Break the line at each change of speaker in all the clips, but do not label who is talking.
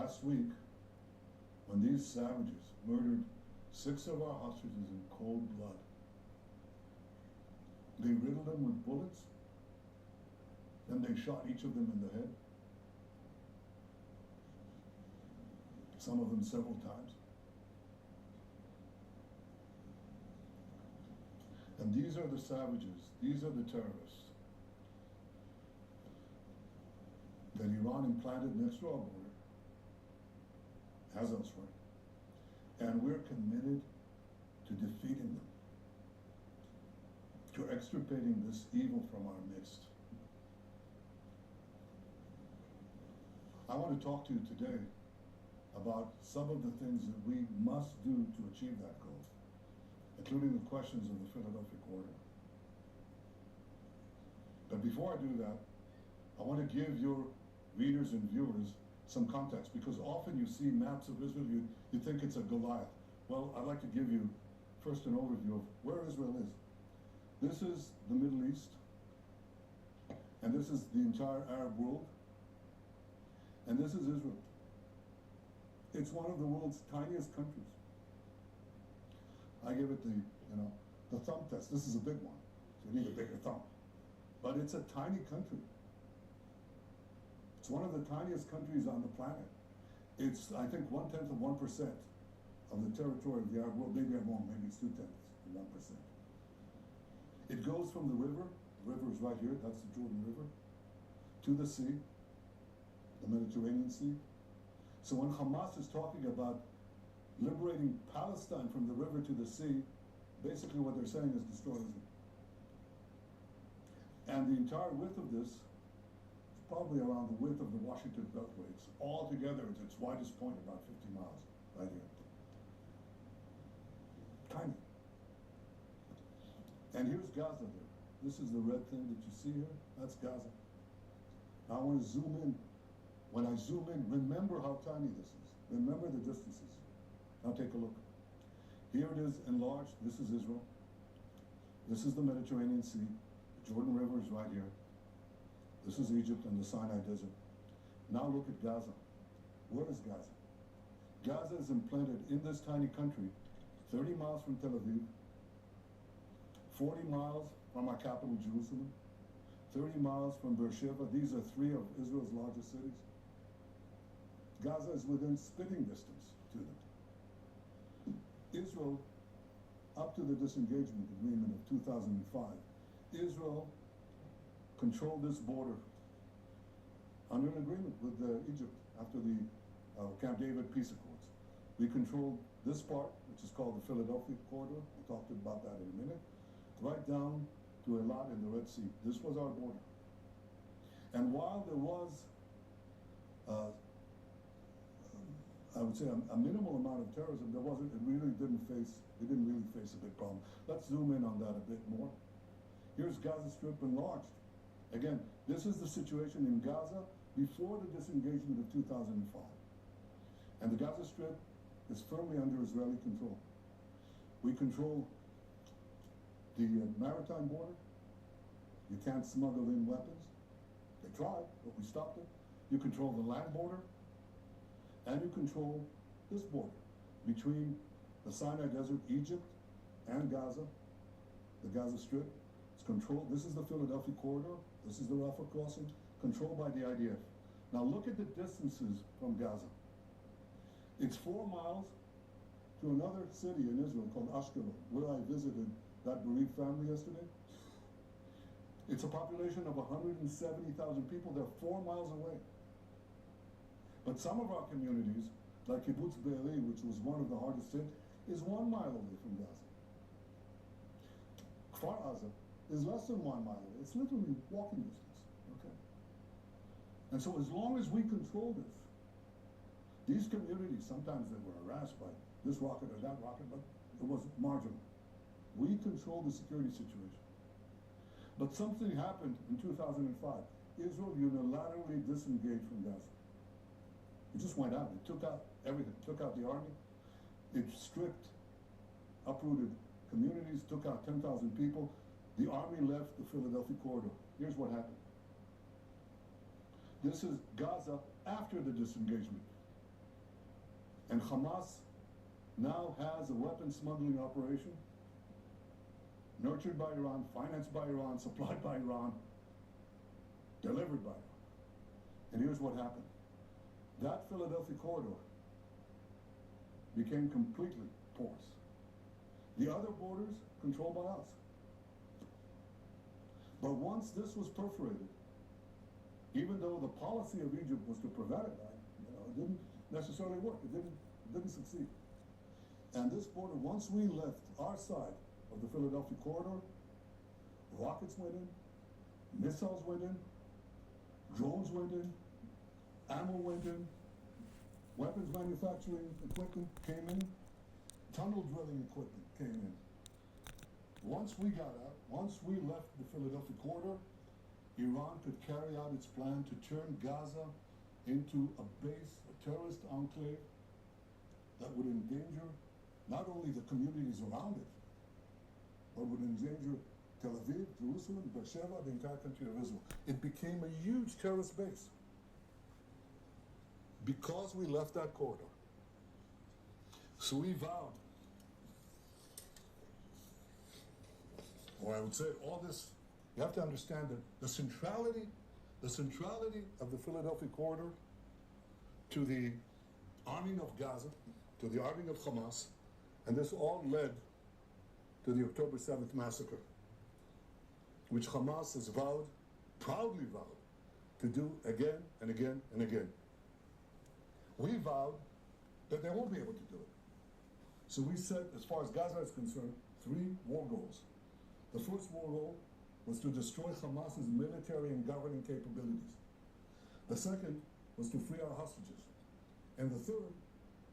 last week, when these savages murdered 6 of our hostages in cold blood, they riddled them with bullets, then they shot each of them in the head, some of them several times. And these are the savages, these are the terrorists that Iran implanted next to our border, as elsewhere, and we're committed to defeating them, to extirpating this evil from our midst. I want to talk to you today about some of the things that we must do to achieve that goal, including the questions of the Philadelphia Corridor. But before I do that, I want to give your readers and viewers some context, because often you see maps of Israel, you think it's a Goliath. Well, I'd like to give you first an overview of where Israel is. This is the Middle East, and this is the entire Arab world, and this is Israel. It's one of the world's tiniest countries. I give it the thumb test. This is a big one, so you need a bigger thumb. But it's a tiny country. It's one of the tiniest countries on the planet. It's, I think, 1/10 of 1% of the territory of the Arab world. Maybe I'm wrong, maybe it's 2/10 of 1%. It goes from the river is right here, that's the Jordan River, to the sea, the Mediterranean Sea. So when Hamas is talking about liberating Palestine from the river to the sea, basically what they're saying is destroy Israel. And the entire width of this is probably around the width of the Washington Beltway. It's all together at its widest point, about 50 miles, right here. Tiny. And here's Gaza there. This is the red thing that you see here. That's Gaza. Now I want to zoom in. When I zoom in, remember how tiny this is. Remember the distances. Now take a look. Here it is enlarged. This is Israel. This is the Mediterranean Sea. The Jordan River is right here. This is Egypt and the Sinai Desert. Now look at Gaza. Where is Gaza? Gaza is implanted in this tiny country, 30 miles from Tel Aviv, 40 miles from our capital, Jerusalem, 30 miles from Beersheba. These are 3 of Israel's largest cities. Gaza is within spitting distance to them. Israel, up to the disengagement agreement of 2005, Israel controlled this border under an agreement with Egypt after the Camp David peace accords. We controlled this part, which is called the Philadelphia Corridor. We'll talk about that in a minute. Right down to Eilat in the Red Sea. This was our border. And while there was, I would say, a minimal amount of terrorism, we didn't really face a big problem. Let's zoom in on that a bit more. Here's Gaza Strip enlarged. Again, this is the situation in Gaza before the disengagement of 2005. And the Gaza Strip is firmly under Israeli control. We control the maritime border. You can't smuggle in weapons. They tried, but we stopped it. You control the land border, and you control this border between the Sinai Desert, Egypt, and Gaza, the Gaza Strip. It's controlled. This is the Philadelphia Corridor. This is the Rafah crossing, controlled by the IDF. Now look at the distances from Gaza. It's 4 miles to another city in Israel called Ashkelon, where I visited that bereaved family yesterday. It's a population of 170,000 people. They're 4 miles away. But some of our communities, like Kibbutz Be'eri, which was one of the hardest hit, is 1 mile away from Gaza. Kfar Aza is less than 1 mile away. It's literally walking distance, okay? And so as long as we control this, these communities, sometimes they were harassed by this rocket or that rocket, but it was marginal. We control the security situation. But something happened in 2005. Israel unilaterally disengaged from Gaza. It just went out. It took out everything. Took out the army. It stripped, uprooted communities, took out 10,000 people. The army left the Philadelphia Corridor. Here's what happened. This is Gaza after the disengagement. And Hamas now has a weapon smuggling operation nurtured by Iran, financed by Iran, supplied by Iran, delivered by Iran. And here's what happened. That Philadelphia corridor became completely porous. The other borders controlled by us. But once this was perforated, even though the policy of Egypt was to prevent it, it didn't necessarily work. It didn't succeed. And this border, once we left our side of the Philadelphia corridor, rockets went in, missiles went in, drones went in, ammo went in, weapons manufacturing equipment came in, tunnel drilling equipment came in. Once we got out, once we left the Philadelphia corridor, Iran could carry out its plan to turn Gaza into a base, a terrorist enclave that would endanger not only the communities around it, but would endanger Tel Aviv, Jerusalem, Beersheba, the entire country of Israel. It became a huge terrorist base because we left that corridor. So we vowed, or I would say all this, you have to understand that the centrality of the Philadelphia corridor to the arming of Gaza, to the arming of Hamas, and this all led to the October 7th massacre, which Hamas has vowed, proudly vowed, to do again and again and again. We vowed that they won't be able to do it. So we set, as far as Gaza is concerned, 3 war goals. The first war goal was to destroy Hamas's military and governing capabilities. The second was to free our hostages. And the third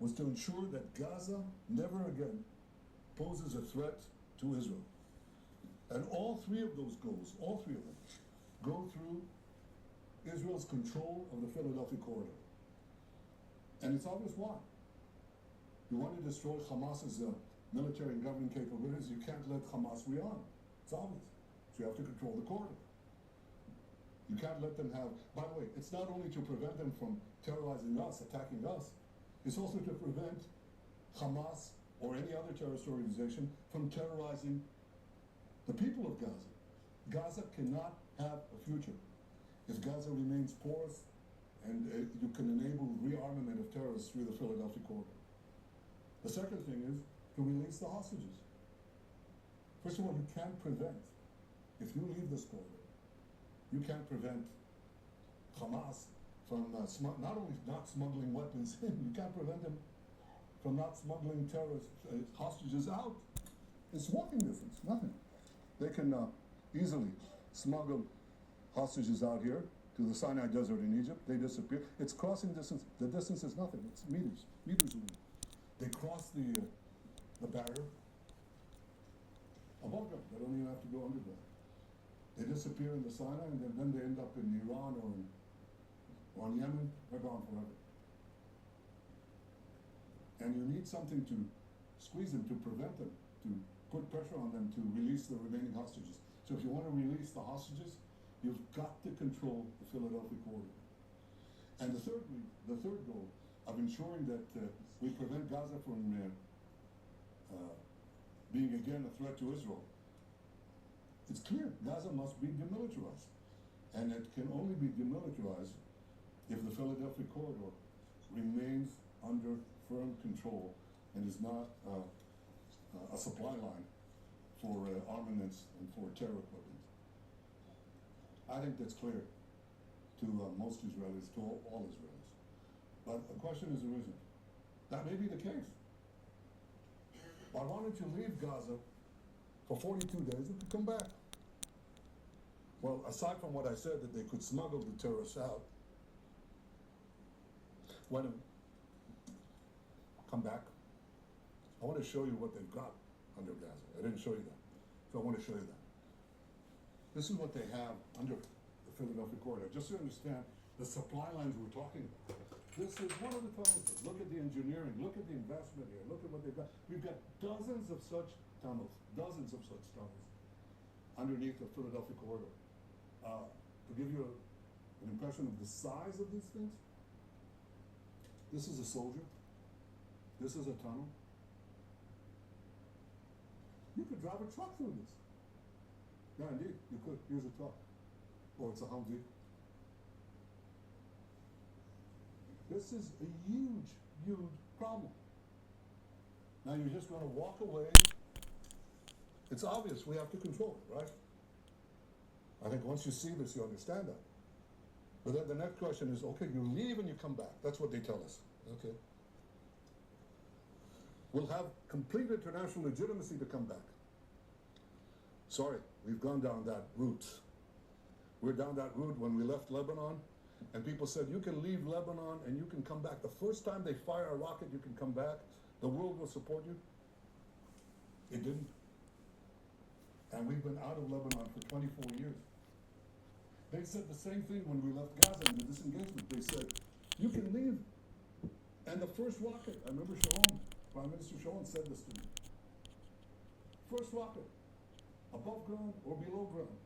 was to ensure that Gaza never again poses a threat to Israel. And all 3 of those goals, all 3 of them, go through Israel's control of the Philadelphia corridor. And it's obvious why. You want to destroy Hamas's military and governing capabilities, you can't let Hamas rearm. It's obvious. So you have to control the corridor. You can't let them have, by the way, it's not only to prevent them from terrorizing us, attacking us, it's also to prevent Hamas or any other terrorist organization from terrorizing the people of Gaza. Gaza cannot have a future if Gaza remains porous and you can enable rearmament of terrorists through the Philadelphia corridor. The second thing is to release the hostages. First of all, you can't prevent, if you leave this corridor, you can't prevent Hamas from not only not smuggling weapons in, you can't prevent them from not smuggling terrorist hostages out. It's walking distance, nothing. They can easily smuggle hostages out here to the Sinai Desert in Egypt. They disappear. It's crossing distance. The distance is nothing. It's meters away. They cross the barrier above ground. They don't even have to go underground. They disappear in the Sinai, and then they end up in Iran or in Yemen. They're gone forever. And you need something to squeeze them, to prevent them, to put pressure on them to release the remaining hostages. So if you want to release the hostages, you've got to control the Philadelphia corridor. And the third goal of ensuring that we prevent Gaza from being again a threat to Israel, it's clear Gaza must be demilitarized. And it can only be demilitarized if the Philadelphia corridor remains under firm control and is not a supply line for armaments and for terror equipment. I think that's clear to most Israelis, to all Israelis. But a question has arisen. That may be the case. Why don't you leave Gaza for 42 days and come back? Well, aside from what I said, that they could smuggle the terrorists out, come back. I want to show you what they've got under Gaza. I didn't show you that. So I want to show you that. This is what they have under the Philadelphia corridor. Just to understand the supply lines we're talking about. This is one of the tunnels. Look at the engineering. Look at the investment here. Look at what they've got. We've got dozens of such tunnels underneath the Philadelphia corridor. To give you an impression of the size of these things, this is a soldier. This is a tunnel. You could drive a truck through this. Yeah, indeed, you could. Here's a truck. Or it's a Humvee. This is a huge, huge problem. Now you're just going to walk away. It's obvious we have to control it, right? I think once you see this, you understand that. But then the next question is, okay, you leave and you come back. That's what they tell us. Okay. We'll have complete international legitimacy to come back. Sorry, we've gone down that route. We're down that route when we left Lebanon, and people said, you can leave Lebanon and you can come back. The first time they fire a rocket, you can come back. The world will support you. It didn't. And we've been out of Lebanon for 24 years. They said the same thing when we left Gaza in the disengagement. They said, you can leave. And the first rocket, I remember Sharon, Prime Minister Sharon said this to me. First rocket, above ground or below ground.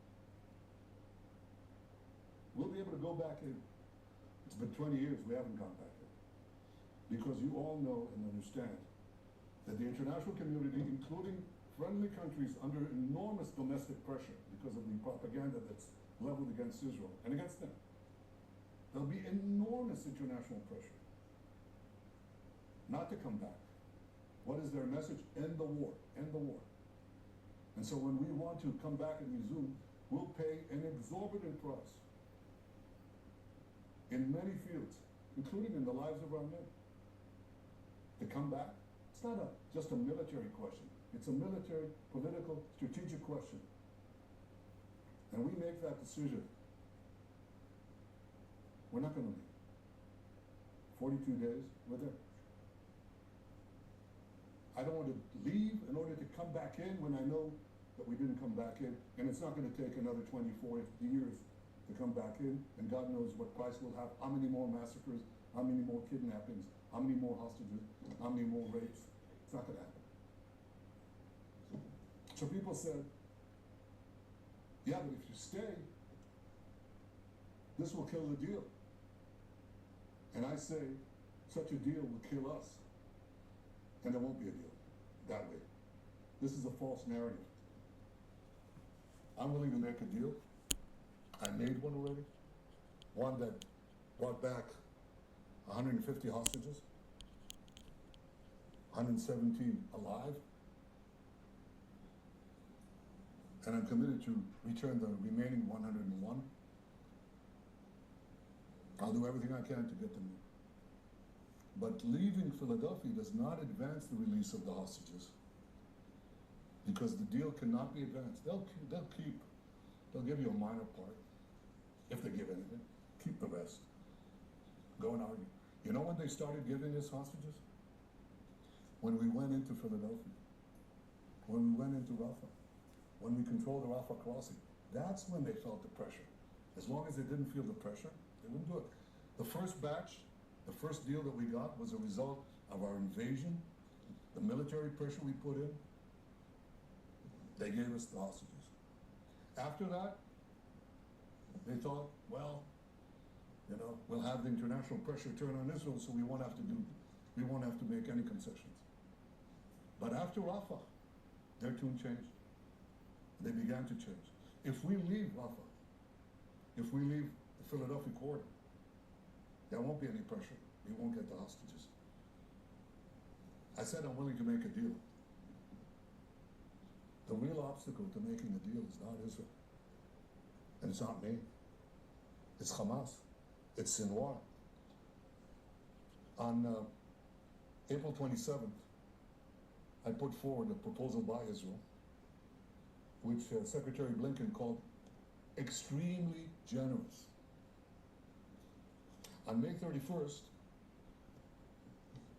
We'll be able to go back in. It's been 20 years, we haven't gone back in. Because you all know and understand that the international community, including friendly countries under enormous domestic pressure because of the propaganda that's leveled against Israel and against them, there'll be enormous international pressure not to come back. What is their message? End the war, end the war. And so when we want to come back and resume, we'll pay an exorbitant price in many fields, including in the lives of our men. To come back, it's not just a military question. It's a military, political, strategic question. And we make that decision. We're not going to leave. 42 days, we're there. I don't want to leave in order to come back in when I know that we didn't come back in, and it's not going to take another 24 years to come back in, and God knows what price we'll have, how many more massacres, how many more kidnappings, how many more hostages, how many more rapes. It's not going to happen. So people said, yeah, but if you stay, this will kill the deal. And I say, such a deal will kill us. And there won't be a deal that way. This is a false narrative. I'm willing to make a deal. I made one already. One that brought back 150 hostages, 117 alive. And I'm committed to return the remaining 101. I'll do everything I can to get them. But leaving Philadelphia does not advance the release of the hostages, because the deal cannot be advanced. They'll give you a minor part, if they give anything. Keep the rest. Go and argue. You know when they started giving us hostages? When we went into Philadelphia. When we went into Rafah. When we controlled the Rafah crossing. That's when they felt the pressure. As long as they didn't feel the pressure, they wouldn't do it. The first batch, the first deal that we got was a result of our invasion, the military pressure we put in. They gave us the hostages. After that, they thought, well, we'll have the international pressure turn on Israel, so we won't have to make any concessions. But after Rafah, their tune changed. They began to change. If we leave Rafah, if we leave the Philadelphia corridor, there won't be any pressure. We won't get the hostages. I said I'm willing to make a deal. The real obstacle to making a deal is not Israel. And it's not me. It's Hamas. It's Sinwar. On April 27th, I put forward a proposal by Israel, which Secretary Blinken called extremely generous. On May 31st,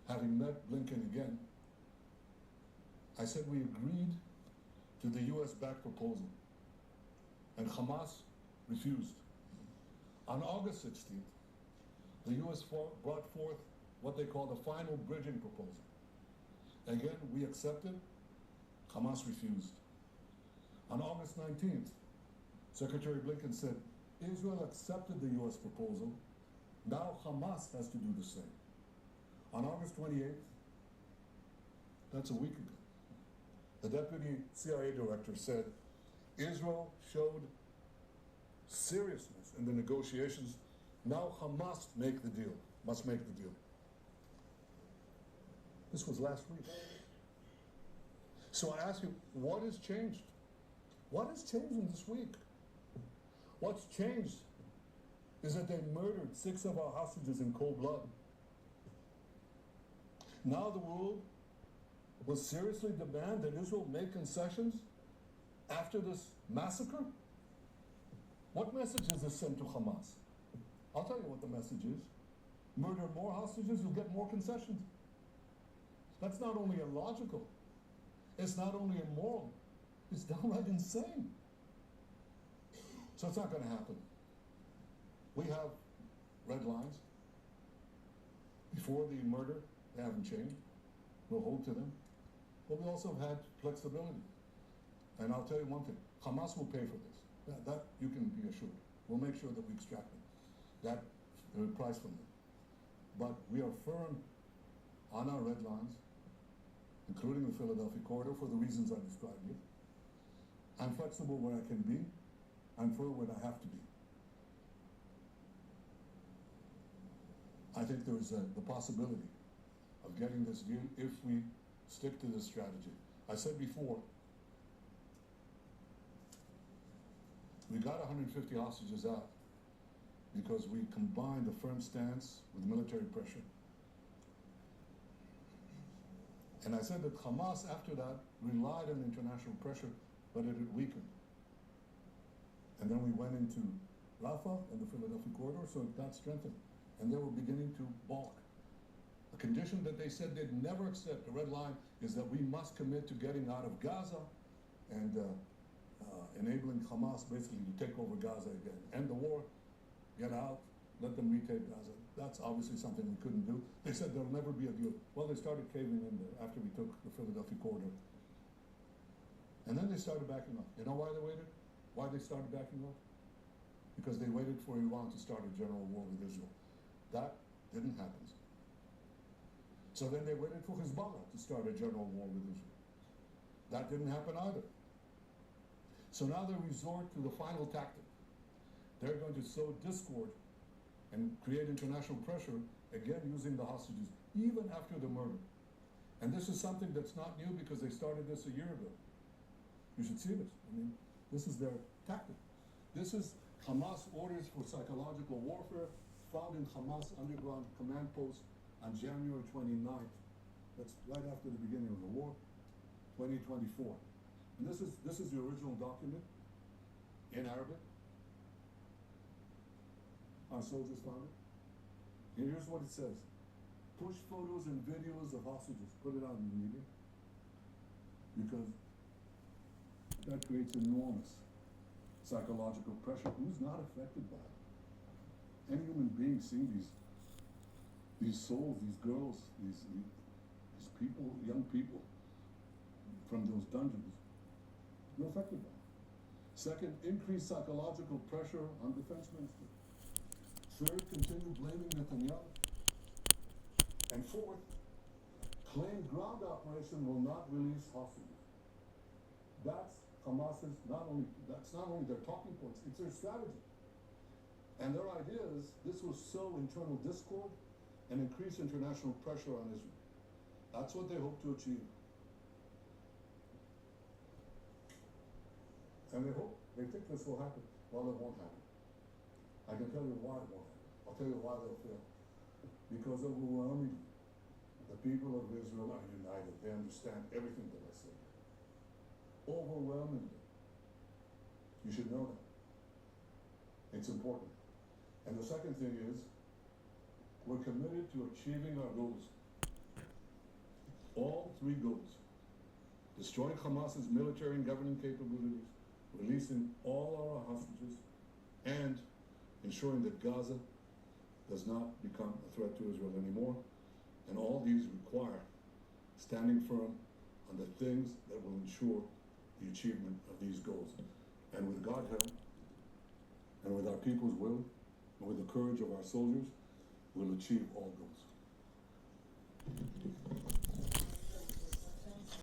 having met Blinken again, I said we agreed to the US-backed proposal, and Hamas refused. On August 16th, the US brought forth what they call the final bridging proposal. Again, we accepted, Hamas refused. On August 19th, Secretary Blinken said, Israel accepted the US proposal, now Hamas has to do the same. On August 28th, That's a week ago. The deputy CIA director said Israel showed seriousness in the negotiations. Now Hamas must make the deal. This was last week. So I ask you, what has changed? What has changed in this week? What's changed is that they murdered 6 of our hostages in cold blood. Now the world will seriously demand that Israel make concessions after this massacre? What message is this sent to Hamas? I'll tell you what the message is. Murder more hostages, you'll get more concessions. That's not only illogical, it's not only immoral, it's downright insane. So it's not going to happen. We have red lines. Before the murder, they haven't changed. We'll hold to them. But we also have had flexibility. And I'll tell you one thing, Hamas will pay for this. That you can be assured. We'll make sure that we extract them. That price from them. But we are firm on our red lines, including the Philadelphia corridor, for the reasons I described here. I'm flexible where I can be. I'm firm where I have to be. I think there is the possibility of getting this deal if we stick to this strategy. I said before, we got 150 hostages out because we combined a firm stance with military pressure. And I said that Hamas, after that, relied on international pressure, but it had weakened. And then we went into Rafah and the Philadelphia corridor, so it got strengthened. And they were beginning to balk. A condition that they said they'd never accept, the red line, is that we must commit to getting out of Gaza and enabling Hamas basically to take over Gaza again. End the war, get out, let them retake Gaza. That's obviously something we couldn't do. They said there'll never be a deal. Well, they started caving in there after we took the Philadelphia corridor. And then they started backing off. You know why they waited? Why they started backing off? Because they waited for Iran to start a general war with Israel. That didn't happen. So then they waited for Hezbollah to start a general war with Israel. That didn't happen either. So now they resort to the final tactic. They're going to sow discord and create international pressure, again using the hostages, even after the murder. And this is something that's not new because they started this a year ago. You should see this. I mean, this is their tactic. This is Hamas orders for psychological warfare found in Hamas underground command post on January 29th. That's right after the beginning of the war, 2024. And this is the original document in Arabic. Our soldiers found it. And here's what it says. Push photos and videos of hostages. Put it out in the media. Because that creates enormous psychological pressure. Who's not affected by it? Any human being seeing these souls, these girls, these people, young people from those dungeons, they're affected by it. Second, increased psychological pressure on defense minister. Third, continue blaming Netanyahu. And fourth, claim ground operation will not release hostages. That's Hamas's that's not only their talking points, it's their strategy. And their idea is this will sow internal discord and increase international pressure on Israel. That's what they hope to achieve. And they think this will happen. Well, it won't happen. I can tell you why it won't happen. I'll tell you why they'll fail. Because overwhelmingly, the people of Israel are united. They understand everything that I say. Overwhelmingly. You should know that. It's important. And the second thing is, we're committed to achieving our goals. All three goals. Destroying Hamas's military and governing capabilities, releasing all our hostages, and ensuring that Gaza does not become a threat to Israel anymore. And all these require standing firm on the things that will ensure the achievement of these goals. And with God's help, and with our people's will, and with the courage of our soldiers, we'll achieve all goals.